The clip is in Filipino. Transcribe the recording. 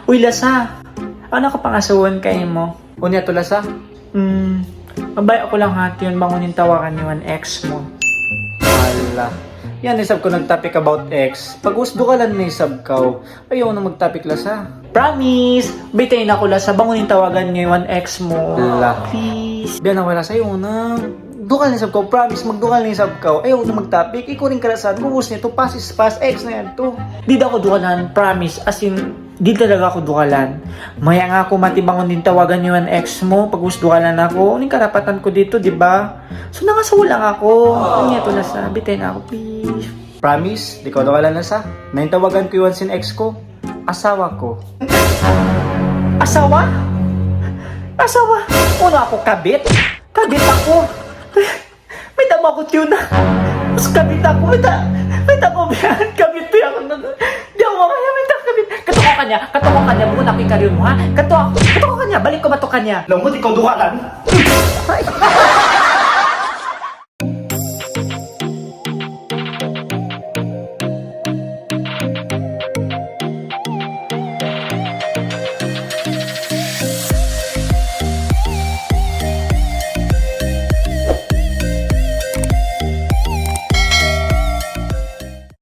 Uy, Lasa. Ano ka pangasawan kayo mo? Unya to, Lasa? Mabay ako lang hati yun bangunin tawakan ni one ex mo. Hala. Yan, isab ko nag-topic about ex. Pag usdo ka lang na isab ka, ayaw na mag-topic, Lasa. Promise! Bitay na ko, Lasa. Bangunin tawagan ni one ex mo. Hala. Please. Biyan ako, Lasa. Ayaw na. Dukal na isab ka. Promise, magdukal na isab ka. Ayaw na mag-topic. Ikaw rin kalasan. Gugus nito. Pass is pass. Ex na yan to. Di ako dukalan. Promise. As in, di talaga ako dukalan. Maya nga ako matibangon din tawagan ni one ex mo. Pag dukalan ako. Anong karapatan ko dito, di ba? So nangasawa lang ako. Ano nga to, Lasa? Bitay na ako, please. Promise, di ko dukalan, Lasa. Naintawagan ko yung sin ex ko. Asawa ko. Asawa? Asawa? Una ako kabit? Kabit ako? May tama ko tiyuna. Mas kabit ako. May tama biyan. Kabit pa ako. Di ako mamaya. May tama kabit. Katuko ka niya. Katuko ka niya. Bukan aking karyon mo, ha? Katuko ka niya. Balik ko ba to kanya? Alam mo, di ko dukalan.